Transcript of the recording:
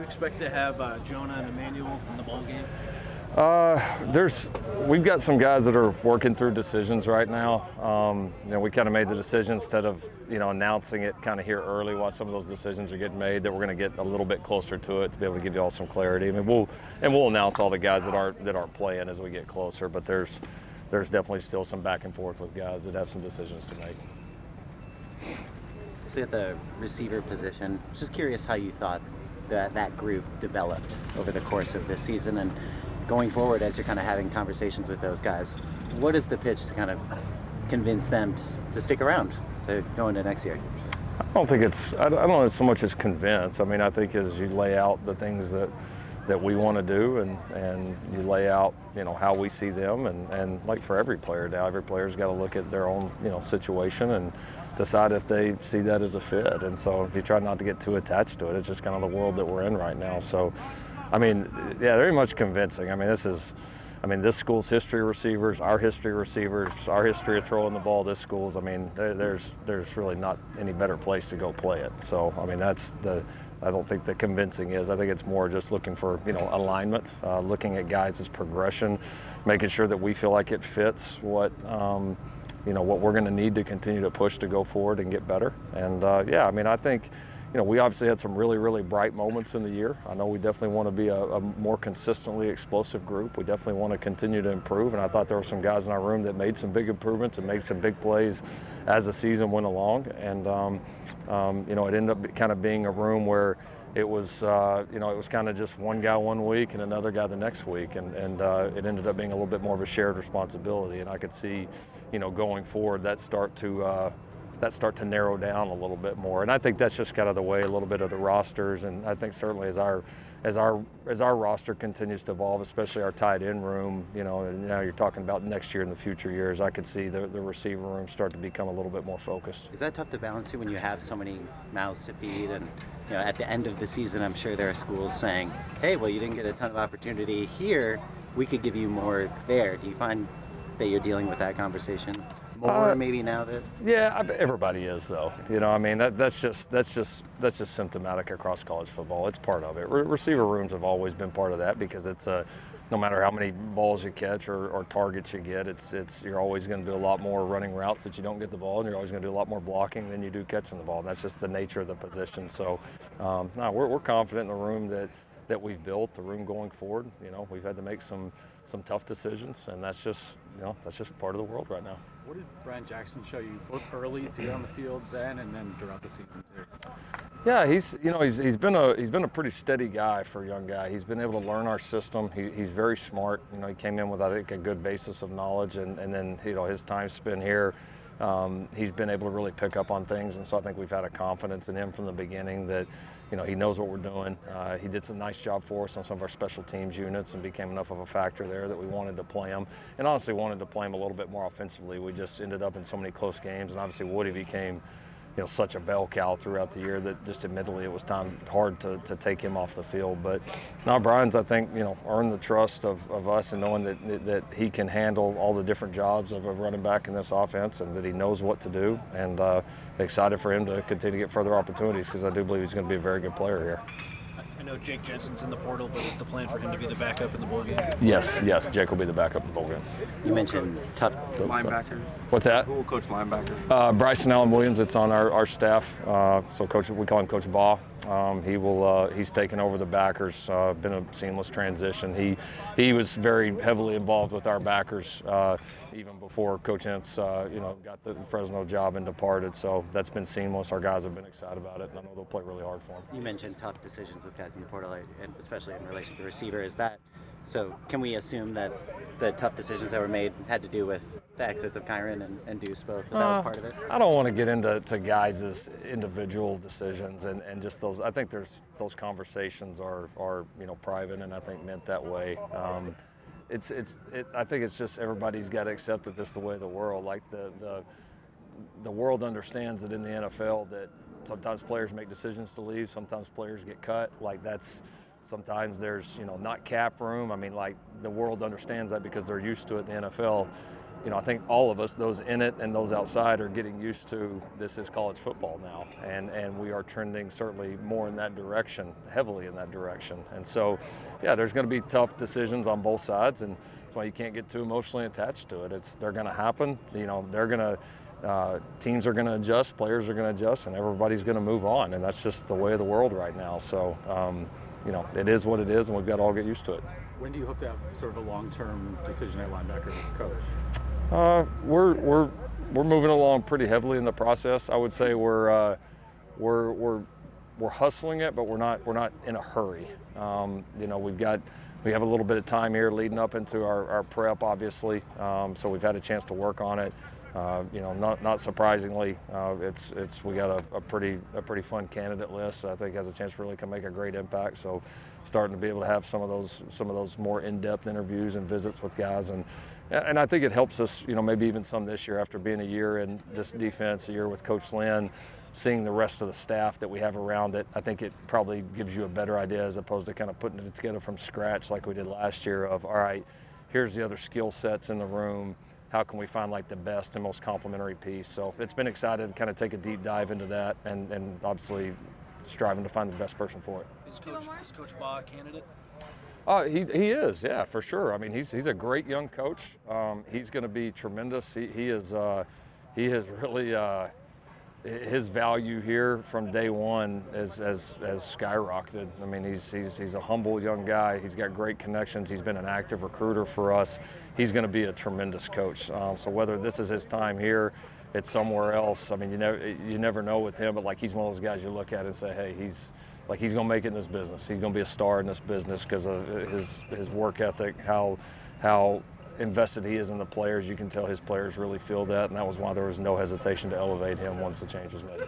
expect to have Jonah and Emmanuel in the bowl game? We've got some guys that are working through decisions right now. We kind of made the decision instead of announcing it kind of here early while some of those decisions are getting made, that we're going to get a little bit closer to it to be able to give you all some clarity. I mean, we'll announce all the guys that aren't playing as we get closer, but there's definitely still some back and forth with guys that have some decisions to make. So at the receiver position, just curious how you thought that group developed over the course of this season, and going forward as you're kind of having conversations with those guys, what is the pitch to kind of convince them to stick around to go into next year? I don't know so much as convince. I mean, I think as you lay out the things that we want to do, and you lay out how we see them, and like for every player now, every player's got to look at their own situation and decide if they see that as a fit. And so you try not to get too attached to it. It's just kind of the world that we're in right now. So I mean, yeah, very much convincing. I mean, this school's history of receivers, our history of receivers, our history of throwing the ball. This school's, I mean, there's really not any better place to go play it. So, I mean, I don't think the convincing is. I think it's more just looking for, alignment, looking at guys' progression, making sure that we feel like it fits what we're going to need to continue to push to go forward and get better. And yeah, I mean, I think, we obviously had some really, really bright moments in the year. I know we definitely want to be a more consistently explosive group. We definitely want to continue to improve, and I thought there were some guys in our room that made some big improvements and made some big plays as the season went along. And it ended up kind of being a room where it was kind of just one guy one week and another guy the next week, and it ended up being a little bit more of a shared responsibility. And I could see, going forward, that start to narrow down a little bit more. And I think that's just kind of the way a little bit of the rosters, and I think certainly as our roster continues to evolve, especially our tight end room, and now you're talking about next year and the future years, I could see the receiver room start to become a little bit more focused. Is that tough to balance when you have so many mouths to feed? And at the end of the season, I'm sure there are schools saying, hey, well, you didn't get a ton of opportunity here, we could give you more there. Do you find that you're dealing with that conversation more maybe now that? Yeah, everybody is though. I mean, that's just symptomatic across college football. It's part of it. Receiver rooms have always been part of that, because it's no matter how many balls you catch or targets you get, you're always going to do a lot more running routes that you don't get the ball, and you're always going to do a lot more blocking than you do catching the ball. And that's just the nature of the position. So, no, we're confident in the room that we've built, the room going forward. We've had to make some tough decisions, and that's just part of the world right now. What did Brian Jackson show you, both early to get on the field then and then throughout the season too? Yeah, he's been a pretty steady guy for a young guy. He's been able to learn our system. He's very smart. He came in with, I think, a good basis of knowledge, and then his time spent here, he's been able to really pick up on things, and so I think we've had a confidence in him from the beginning that he knows what we're doing. He did some nice job for us on some of our special teams units and became enough of a factor there that we wanted to play him, and honestly wanted to play him a little bit more offensively. We just ended up in so many close games, and obviously Woody became such a bell cow throughout the year that just admittedly it was hard to take him off the field. But now Brian's, I think, earned the trust of us, and knowing that he can handle all the different jobs of a running back in this offense, and that he knows what to do, and excited for him to continue to get further opportunities, because I do believe he's going to be a very good player here. I know Jake Jensen's in the portal, but is the plan for him to be the backup in the bowl game? Yes, Jake will be the backup in the bowl game. You mentioned tough linebackers. What's that? Who will coach linebackers? Bryson Allen Williams. It's on our staff. So we call him Coach Baugh. He's taken over the backers. Been a seamless transition. He was very heavily involved with our backers even before Coach Ince got the Fresno job and departed. So that's been seamless. Our guys have been excited about it, and I know they'll play really hard for him. You mentioned tough decisions with guys in the portal, and especially in relation to the receiver. So can we assume that the tough decisions that were made had to do with the exits of Kyron and Deuce both? That was part of it? I don't want to get into guys' individual decisions and just those. I think those conversations are private, and I think meant that way. I think it's just everybody's got to accept that this is the way of the world. Like the world understands that in the NFL that sometimes players make decisions to leave, sometimes players get cut. Sometimes there's not cap room. I mean, like, the world understands that because they're used to it in the NFL. I think all of us, those in it and those outside, are getting used to this is college football now, and we are trending certainly more in that direction, heavily in that direction. And so, yeah, there's going to be tough decisions on both sides, and that's why you can't get too emotionally attached to it. They're going to happen. They're going to. Teams are going to adjust, players are going to adjust, and everybody's going to move on, and that's just the way of the world right now. So, it is what it is, and we've got to all get used to it. When do you hope to have sort of a long-term decision at linebacker with the coach? We're moving along pretty heavily in the process. I would say we're hustling it, but we're not in a hurry. We have a little bit of time here leading up into our prep, obviously. So we've had a chance to work on it. Not surprisingly, we got a pretty fun candidate list. I think has a chance to really can make a great impact. So starting to be able to have some of those more in-depth interviews and visits with guys, and I think it helps us, maybe even some this year after being a year in this defense, a year with Coach Lynn, seeing the rest of the staff that we have around it. I think it probably gives you a better idea as opposed to kind of putting it together from scratch like we did last year of, all right, here's the other skill sets in the room. How can we find like the best and most complementary piece? So it's been exciting to kind of take a deep dive into that and obviously striving to find the best person for it. Is Coach Baugh a candidate? He is, yeah, for sure. I mean, he's a great young coach. He's going to be tremendous. He has really his value here from day one has skyrocketed. I mean, he's a humble young guy. He's got great connections. He's been an active recruiter for us. He's going to be a tremendous coach. So whether this is his time here, it's somewhere else. I mean, you never know with him, but like he's one of those guys you look at and say, hey, he's going to make it in this business. He's going to be a star in this business because of his work ethic, how invested he is in the players. You can tell his players really feel that, and that was why there was no hesitation to elevate him once the change was made.